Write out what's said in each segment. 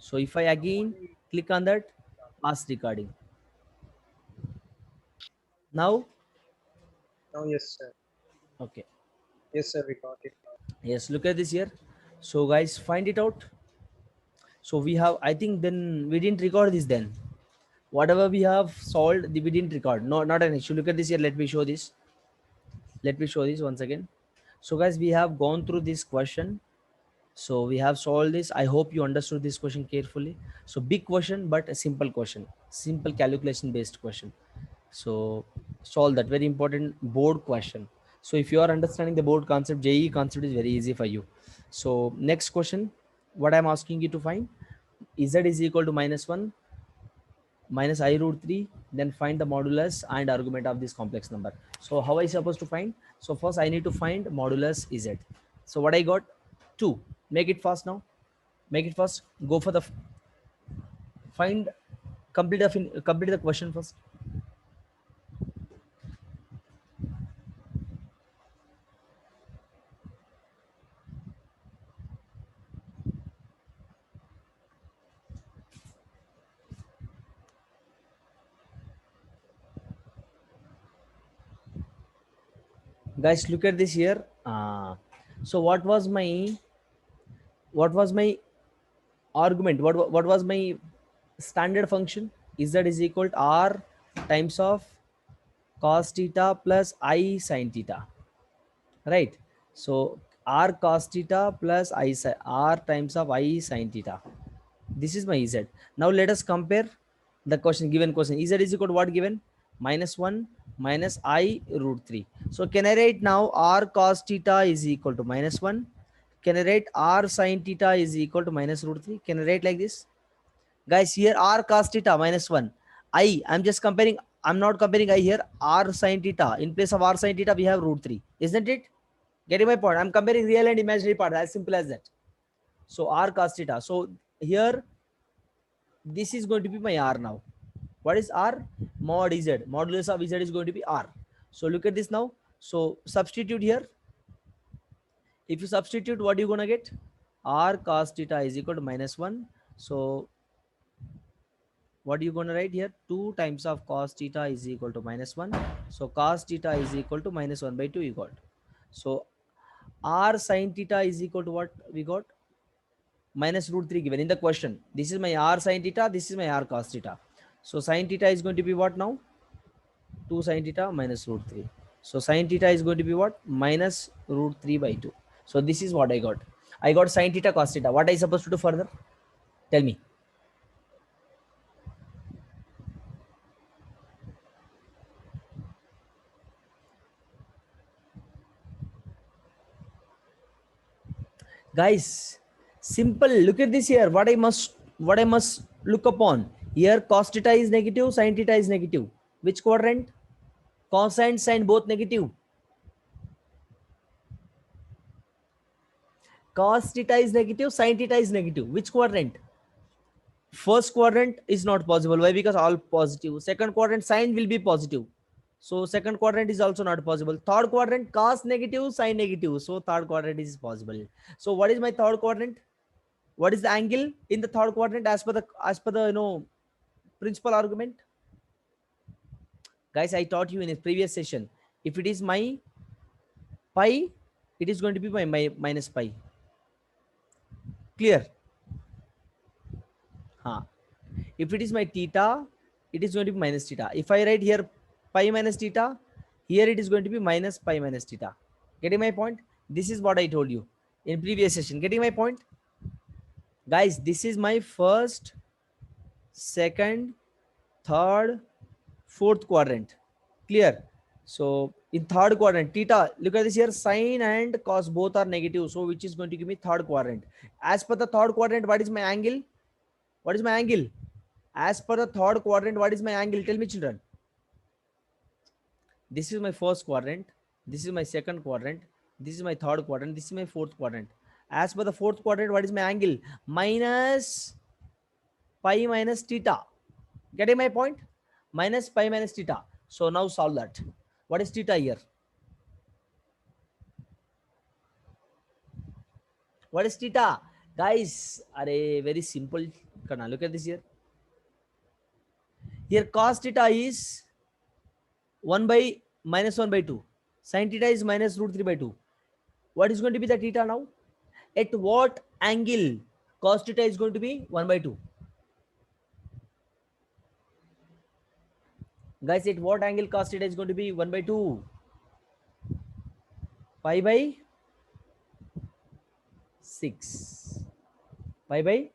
So if I again click on that, past recording. Now, Oh, yes, sir. okay. Yes, sir, we got it. Yes, look at this here. So guys, find it out. So we have, I think then we didn't record this then. Whatever we have solved, we didn't record. No, not an issue. Look at this here. Let me show this. Let me show this once again. So guys, we have gone through this question. So we have solved this. I hope you understood this question carefully. So big question, but a simple question, simple calculation based question. So solve that very important board question. So if you are understanding the board concept, JE concept is very easy for you. So next question, what I'm asking you to find, z is equal to -1 minus I root 3, then find the modulus and argument of this complex number. So how I supposed to find? So first I need to find modulus z. So what I got? 2. Make it fast now. Make it fast. Go for the find, complete the question first. Guys, look at this here. So what was my argument? What was my standard function? Z is equal to r times of cos theta plus I sin theta, right? So r cos theta plus r times of I sin theta. This is my z. Now let us compare the question, given question. Z is equal to what given? -1 minus I root 3. So can I write now r cos theta is equal to -1? Can I write r sin theta is equal to minus root 3? Can I write like this? Guys, here r cos theta -1. I'm just comparing. I'm not comparing I here. R sin theta. In place of r sin theta, we have root 3. Isn't it? Getting my point? I'm comparing real and imaginary part. As simple as that. So r cos theta. So here, this is going to be my r now. What is r? Mod z. Modulus of z is going to be r. So look at this now. So substitute here. If you substitute, what are you going to get? R cos theta is equal to -1. So what are you going to write here? 2 times of cos theta is equal to -1. So cos theta is equal to -1 by 2 you got. So r sin theta is equal to what we got? Minus root 3 given in the question. This is my r sin theta. This is my r cos theta. So sin theta is going to be what now? 2 sin theta minus root 3. So sin theta is going to be what? Minus root 3 by 2. So this is what I got. I got sin theta cos theta. What I supposed to do further? Tell me. Guys, simple. Look at this here. What I must look upon. Here cos theta is negative, sin theta is negative. Which quadrant? Cos and sin both negative. Cos theta is negative, sin theta is negative. Which quadrant? First quadrant is not possible. Why? Because all positive. Second quadrant, sin will be positive. So second quadrant is also not possible. Third quadrant, cos negative, sin negative. So third quadrant is possible. So what is my third quadrant? What is the angle in the third quadrant as per the principal argument? Guys, I taught you in a previous session. If it is my pi, it is going to be my minus pi. Clear? Huh. If it is my theta, it is going to be minus theta. If I write here pi minus theta, here it is going to be minus pi minus theta. Getting my point? This is what I told you in previous session. Getting my point? Guys, this is my first, second, third, fourth quadrant. Clear? So in third quadrant, theta, look at this here, sine and cos both are negative. So which is going to give me third quadrant. As per the third quadrant, what is my angle? What is my angle? As per the third quadrant, what is my angle? Tell me, children. This is my first quadrant. This is my second quadrant. This is my third quadrant. This is my fourth quadrant. As per the fourth quadrant, what is my angle? Minus pi minus theta. Getting my point? Minus pi minus theta. So now solve that. What is theta here? What is theta? Guys, are very simple. करना. Look at this here. Here cos theta is 1 by minus 1 by 2. Sin theta is minus root 3 by 2. What is going to be the theta now? At what angle cos theta is going to be 1 by 2? Guys, at what angle cos theta is going to be 1 by 2? Pi by 6. Pi by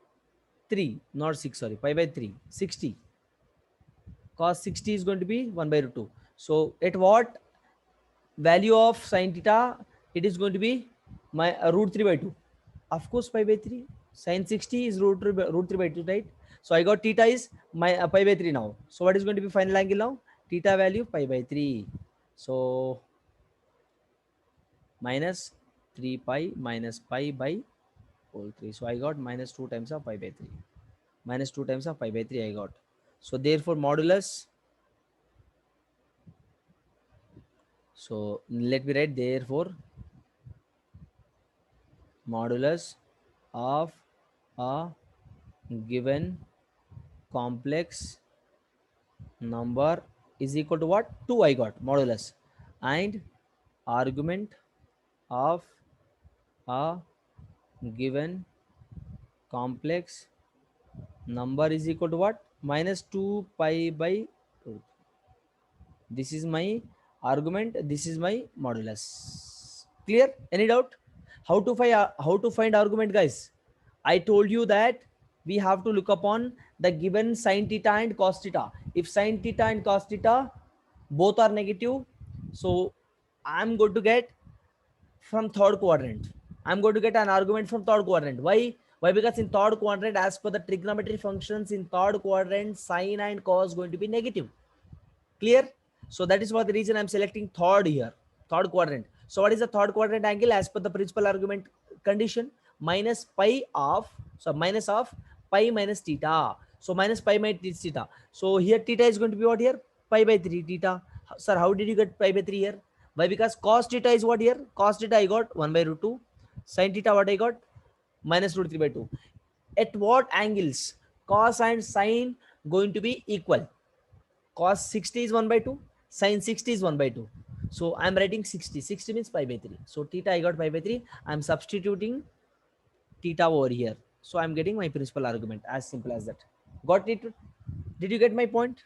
3. Not 6, sorry. Pi by 3. 60. Cos 60 is going to be 1 by root 2. So at what value of sin theta it is going to be my root 3 by 2? Of course pi by 3. Sin 60 is root 3 by 2, right? So I got theta is my pi by 3 now. So what is going to be final angle now? Theta value pi by 3. So minus 3 pi minus pi by whole 3. So I got minus 2 times of pi by 3. Minus 2 times of pi by 3 I got. So therefore modulus. So let me write therefore modulus of a given complex number is equal to what? 2 I got modulus, and argument of a given complex number is equal to what? Minus 2 pi by 2. This is my argument, this is my modulus. Clear? Any doubt? How to find argument, guys? I told you that we have to look upon the given sin theta and cos theta. If sin theta and cos theta both are negative, so I'm going to get from third quadrant. I'm going to get an argument from third quadrant. Why? Because in third quadrant, as per the trigonometry functions in third quadrant, sine and cos going to be negative. Clear? So that is what the reason I'm selecting third here, third quadrant. So what is the third quadrant angle as per the principal argument condition? Minus pi of, so minus of pi minus theta. So minus pi minus theta. So here theta is going to be what here? Pi by 3 theta. Sir, how did you get pi by 3 here? Why? Because cos theta is what here? Cos theta I got 1 by root 2. Sin theta what I got? Minus root 3 by 2. At what angles cos and sin going to be equal? Cos 60 is 1 by 2, sin 60 is 1 by 2. So I'm writing 60. 60 means pi by 3. So theta I got pi by 3. I'm substituting theta over here. So I'm getting my principal argument. As simple as that. Got it? Did you get my point?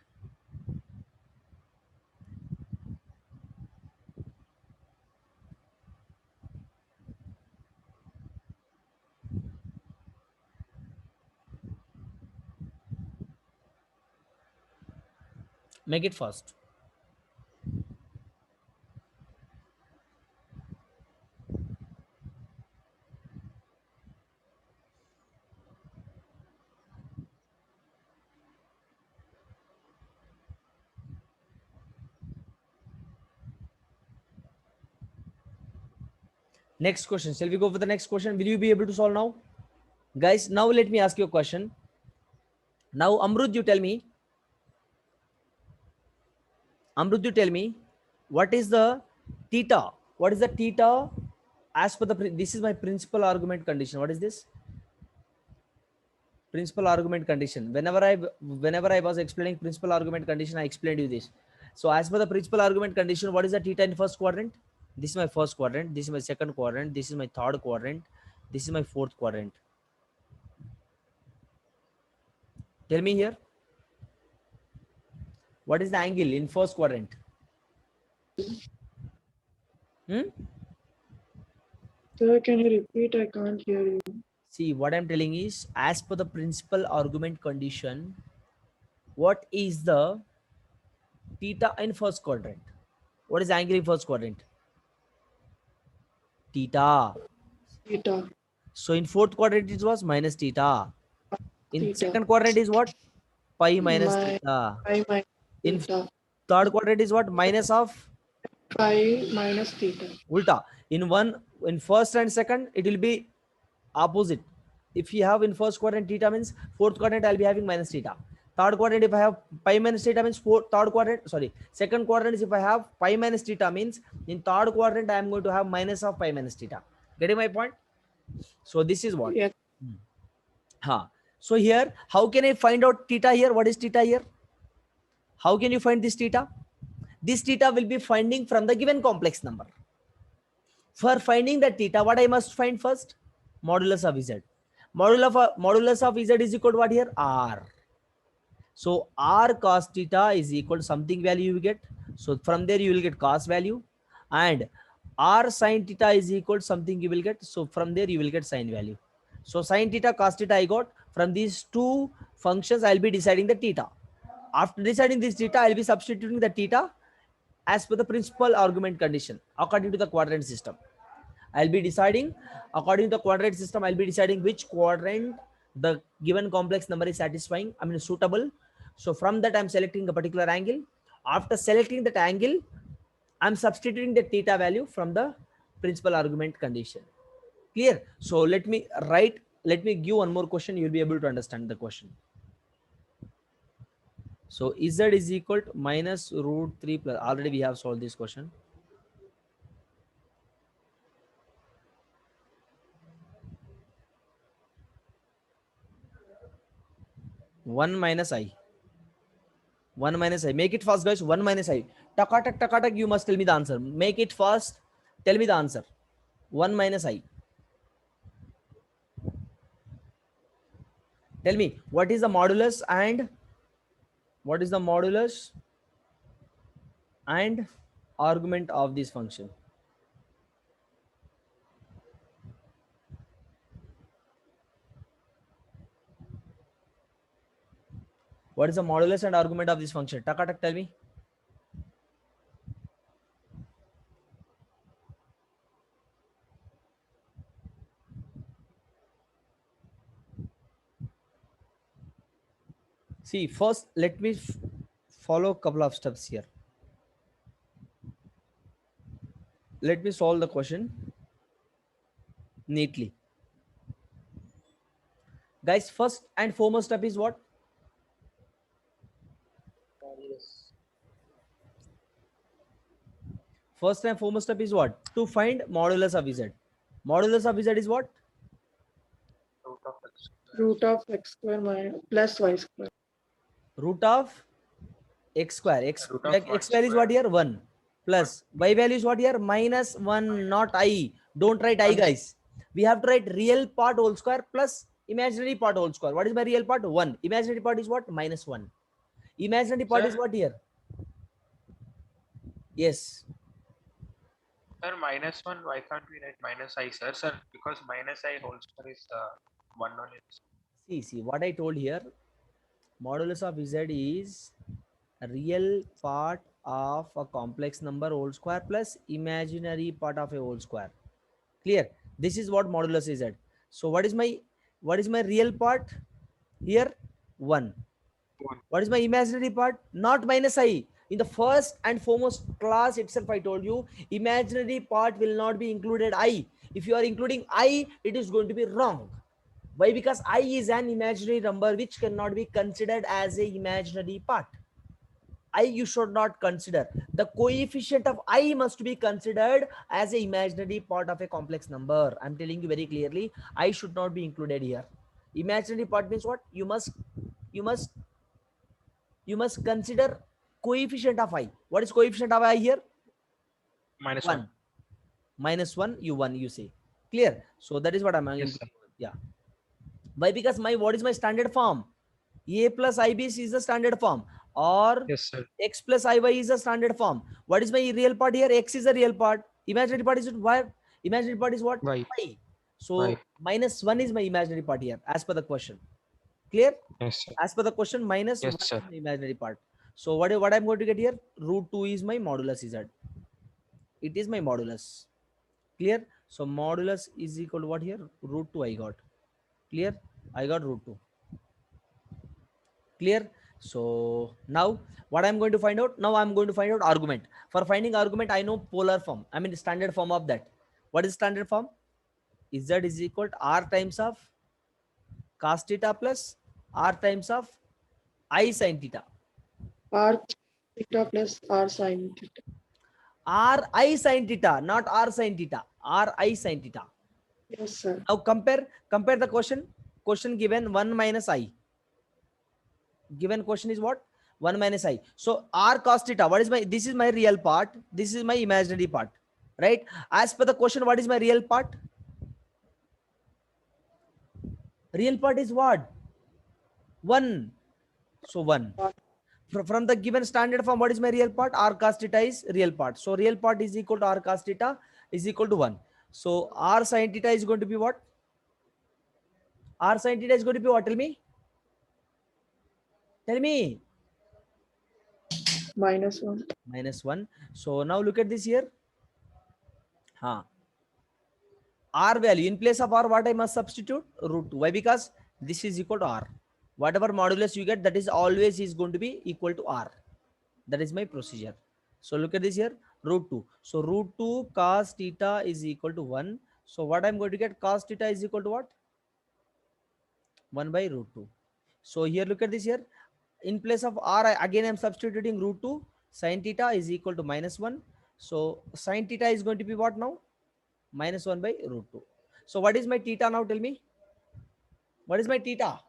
Make it fast. Next question. Shall we go for the next question? Will you be able to solve now? Guys, now let me ask you a question. Now, Amrud, you tell me. Amrud, you tell me, what is the theta? What is the theta as per the, this is my principal argument condition. What is this? Principal argument condition. Whenever I was explaining principal argument condition, I explained you this. So as per the principal argument condition, what is the theta in first quadrant? This is my first quadrant. This is my second quadrant. This is my third quadrant. This is my fourth quadrant. Tell me here. What is the angle in first quadrant? Sir, can you repeat? I can't hear you. See, what I'm telling is, as per the principal argument condition, what is the theta in first quadrant? What is the angle in first quadrant? Theta. Theta. So in fourth quadrant it was minus theta. In Theta. second quadrant is what? Pi minus theta. Pi minus In theta. third quadrant is what? Minus of Pi minus theta. ulta. In first and second it will be opposite. If you have in first quadrant theta means fourth quadrant I'll be having minus theta. Third quadrant if I have pi minus theta means second quadrant is if I have pi minus theta means in third quadrant I am going to have minus of pi minus theta. Getting my point? So this is what? Yes. So here, how can I find out theta here? What is theta here? How can you find this theta? This theta will be finding from the given complex number. For finding the theta, what I must find first? Modulus of z. Modulus of z is equal to what here? R. So r cos theta is equal to something value you get. So from there you will get cos value, and r sin theta is equal to something you will get. So from there you will get sin value. So sin theta, cos theta I got. From these two functions I'll be deciding the theta. After deciding this theta, I'll be substituting the theta as per the principal argument condition according to the quadrant system. I'll be deciding according to the quadrant system. I'll be deciding which quadrant the given complex number is satisfying. I mean suitable. So from that I'm selecting a particular angle. After selecting that angle, I'm substituting the theta value from the principal argument condition. Clear? So let me give one more question. You'll be able to understand the question. So z is equal to minus root 3 plus. Already we have solved this question. One minus I. Make it fast, guys. 1 minus I. Takatak. You must tell me the answer. Make it fast. Tell me the answer. 1 minus I. Tell me what is the modulus and argument of this function. What is the modulus and argument of this function? Takatak, tell me. See, first let me follow a couple of steps here. Let me solve the question neatly. Guys, first and foremost step is what? Modulus. First and foremost step is what? To find modulus of z. Modulus of z is what? Root of x. Root of x square plus y square. Root of x square. X Root of x y square is what here? 1. Plus y value is what here? Minus 1, not I. Don't write I, guys. We have to write real part whole square plus imaginary part whole square. What is my real part? 1. Imaginary part is what? Minus 1. Imaginary part is what here? Yes. Sir, minus 1, why can't we write minus I, sir? Sir, because minus I whole square is 1 only. See, what I told here, modulus of z is a real part of a complex number whole square plus imaginary part of a whole square. Clear? This is what modulus is z. So what is my real part here? 1. What is my imaginary part? Not minus I. In the first and foremost class itself, I told you imaginary part will not be included I. If you are including I, it is going to be wrong. Why? Because I is an imaginary number which cannot be considered as a imaginary part. I you should not consider. The coefficient of I must be considered as a imaginary part of a complex number. I'm telling you very clearly, I should not be included here. Imaginary part means what? You must consider coefficient of I. What is coefficient of I here? Minus 1. 1. Minus 1, you say. Clear? So that is what I'm Yes, sir. yeah. Why? Because what is my standard form? A plus IB is the standard form, or Yes, sir. x plus IY is the standard form. What is my real part here? X is the real part. Imaginary part is what? Imaginary part is what? Y. Y. So Y. minus 1 is my imaginary part here as per the question. Clear? Yes, sir. As per the question, minus Yes, 1 sir. is my imaginary part. So what I'm going to get here? Root 2 is my modulus z. It is my modulus. Clear? So modulus is equal to what here? Root 2 I got. Clear? I got root 2. Clear? So now what I'm going to find out? Now I'm going to find out argument. For finding argument, I know polar form. I mean the standard form of that. What is standard form? Z is equal to R times of cos theta plus R times of I sin theta. R theta plus R sin theta. R I sin theta, not R sin theta. R I sin theta. Yes, sir. Now compare the question. question given 1 minus I. Given question is what? 1 minus I. So r cos theta, what is my, this is my real part, this is my imaginary part, right? As per the question, what is my real part? Real part is what? 1. So 1. From the given standard form, what is my real part? R cos theta is real part. So real part is equal to R cos theta is equal to 1. So R sin theta is going to be what? R sin theta is going to be what? Tell me. Tell me. -1. -1. So now look at this here. R value, in place of R, what I must substitute? Root 2. Why? Because this is equal to R. Whatever modulus you get, that is always is going to be equal to R. That is my procedure. So look at this here, root 2. So root 2 cos theta is equal to 1. So what I'm going to get? Cos theta is equal to what? 1 by root 2. So here, look at this here. In place of R, again I'm substituting root 2. Sin theta is equal to -1. So sin theta is going to be what now? -1 by root 2. So what is my theta now? Tell me. What is my theta?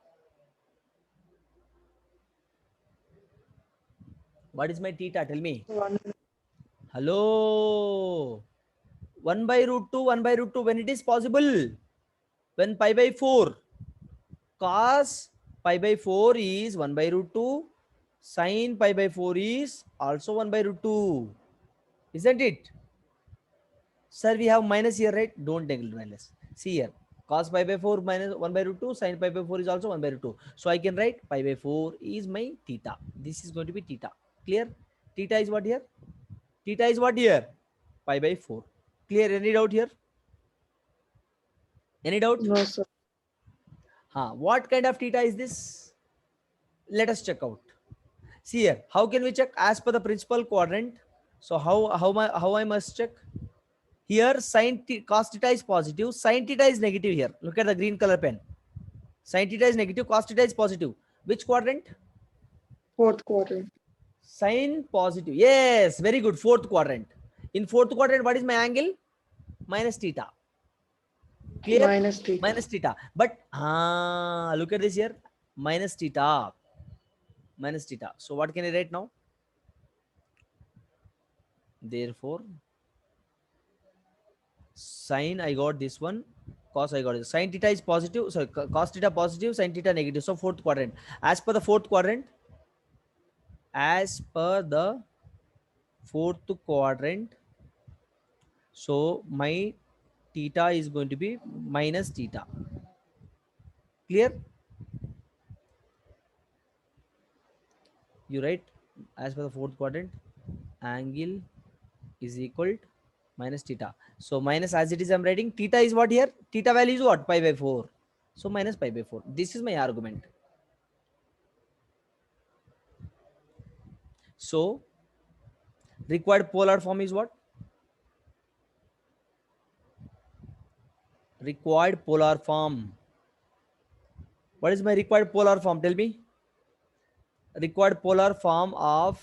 What is my theta? Tell me. 1. Hello. 1 by root 2, 1 by root 2. When it is possible? When pi by 4. Cos pi by 4 is 1 by root 2. Sin pi by 4 is also 1 by root 2. Isn't it? Sir, we have minus here, right? Don't take minus. See here. Cos pi by 4 minus 1 by root 2. Sin pi by 4 is also 1 by root 2. So I can write pi by 4 is my theta. This is going to be theta. Clear? Theta is what here? Theta is what here? Pi by 4. Clear? Any doubt here? Any doubt? No, sir. What kind of theta is this? Let us check out. See here. How can we check? As per the principal quadrant. So how I must check? Here cos theta is positive, sin theta is negative here. Look at the green color pen. Sin theta is negative, cos theta is positive. Which quadrant? 4th quadrant. Sin positive. Yes, very good. 4th quadrant. In 4th quadrant, what is my angle? Minus theta. Clear? -3. Minus theta. But look at this here. Minus theta. Minus theta. So what can I write now? Therefore, sin I got this one, cos I got it. Sin theta is positive, sorry, cos theta positive, sin theta negative. So 4th quadrant. As per the 4th quadrant, so my theta is going to be minus theta. Clear? You write as per the 4th quadrant, angle is equal to minus theta. So minus, as it is, I'm writing theta is what here? Theta value is what? Pi by 4. So minus pi by 4. This is my argument. So required polar form is what? Required polar form. What is my required polar form? Tell me. Required polar form of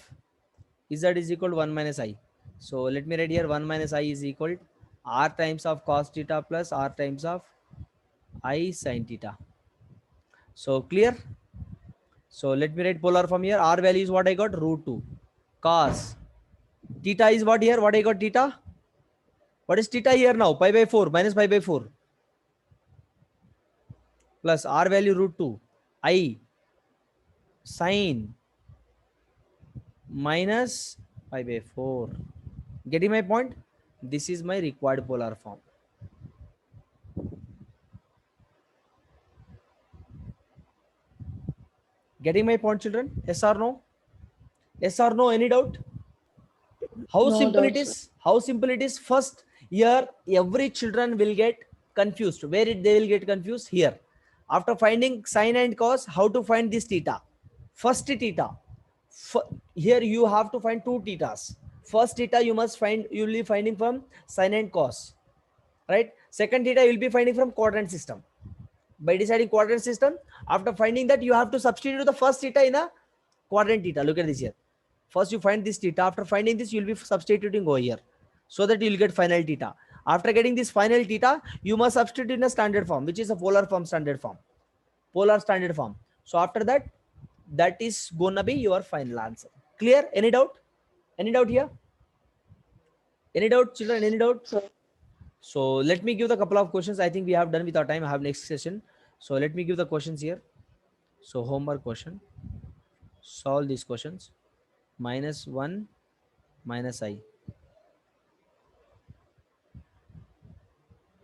Z is equal to 1 minus I. So let me write here 1 minus I is equal to R times of cos theta plus R times of I sin theta. So clear? So let me write polar form here. R value is what I got? Root 2. Cos theta is what here? What I got? Theta? What is theta here now? Pi by 4 minus pi by 4 plus R value root 2. I sin minus pi by 4. Getting my point? This is my required polar form. Getting my point, children? Yes or no? Yes or no? Any doubt? How No simple it doubt, is? How simple it is? First, here every children will get confused. Where they will get confused? Here. After finding sin and cos, how to find this theta? First theta. Here you have to find two thetas. First theta you must find, you will be finding from sin and cos, right? Second theta you will be finding from quadrant system. By deciding quadrant system, after finding that, you have to substitute the first theta in a quadrant theta. Look at this here. First you find this theta. After finding this, you will be substituting over here, so that you will get final theta. After getting this final theta, you must substitute in a standard form, which is a polar form standard form. polar standard form. So after that, that is gonna be your final answer. Clear? Any doubt? Any doubt here? Any doubt, children? Any doubt? Sir. So let me give the couple of questions. I think we have done with our time. I have next session. So let me give the questions here. So homework question. Solve these questions. -1 minus I.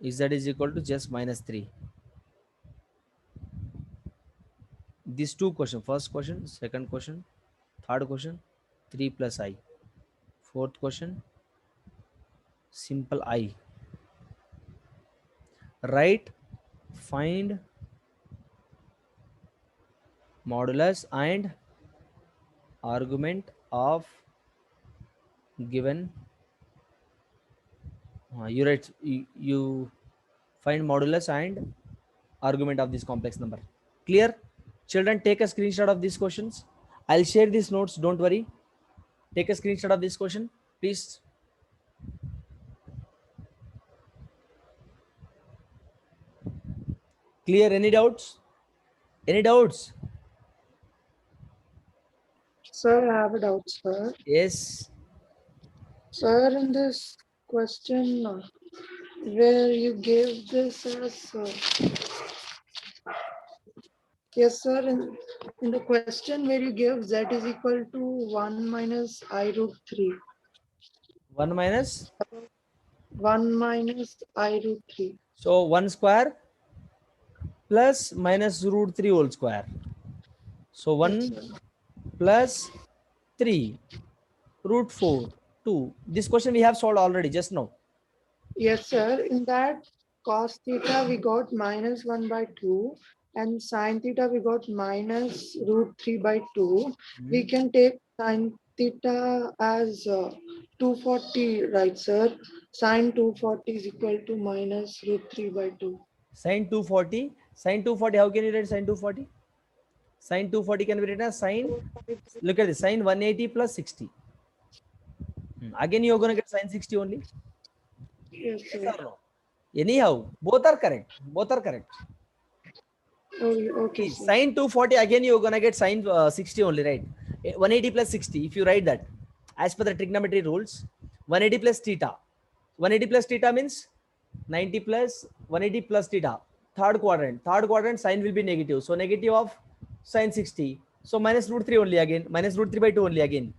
Z is equal to just -3. These two questions. First question, second question, third question, 3 plus I. Fourth question, simple I. Write, find modulus and argument of given. You write, you find modulus and argument of this complex number. Clear? Children, take a screenshot of these questions. I'll share these notes. Don't worry. Take a screenshot of this question, please. Clear? Any doubts? Any doubts? Sir, I have a doubt, sir. Yes. Sir, in this question where you gave this as yes, sir. In the question where you give z is equal to 1 minus I root 3. 1 minus. 1 minus I root 3. So 1 square plus minus root 3 whole square. So 1 Yes, sir. plus 3 root 4 2. This question we have solved already just now. Yes, sir. In that cos theta we got minus 1 by 2 and sin theta we got minus root 3 by 2. We can take sin theta as 240, right, sir? Sin 240 is equal to minus root 3 by 2. Sin 240. Sin 240. How can you write sin 240? Sin 240 can be written as sin. Look at this. Sin 180 plus 60. Again, you're going to get sin 60 only. Yes, Yes sir. or no? Anyhow, both are correct. Both are correct. Okay, See, sir. sin 240, again you're gonna get sin 60 only, right? 180 plus 60. If you write that as per the trigonometry rules, 180 plus theta. 180 plus theta means 90 plus 180 plus theta. Third quadrant. Third quadrant sign will be negative. So negative of sin 60. So minus root 3 only again. Minus root 3 by 2 only again.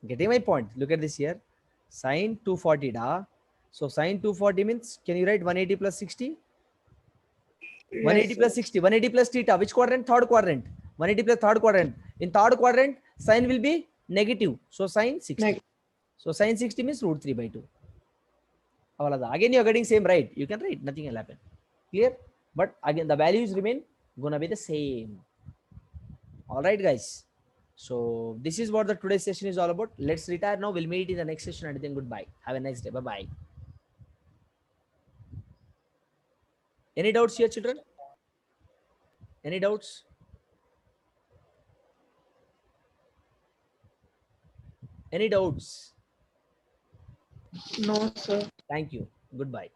Getting my point? Look at this here. Sin 240 da. So sin 240 means, can you write 180 plus 60? 180 Yes, plus sir. 60. 180 plus theta. Which quadrant? Third quadrant. 180 plus third quadrant. In third quadrant, sign will be negative. So sin 60. Negative. So sin 60 means root 3 by 2. Again, you're getting same, right? You can write. Nothing will happen. Clear? But again, the values remain gonna be the same. All right, guys. So this is what the today's session is all about. Let's retire now. We'll meet in the next session. And then goodbye. Have a nice day. Bye bye. Any doubts here, children? Any doubts? Any doubts? No, sir. Thank you. Goodbye.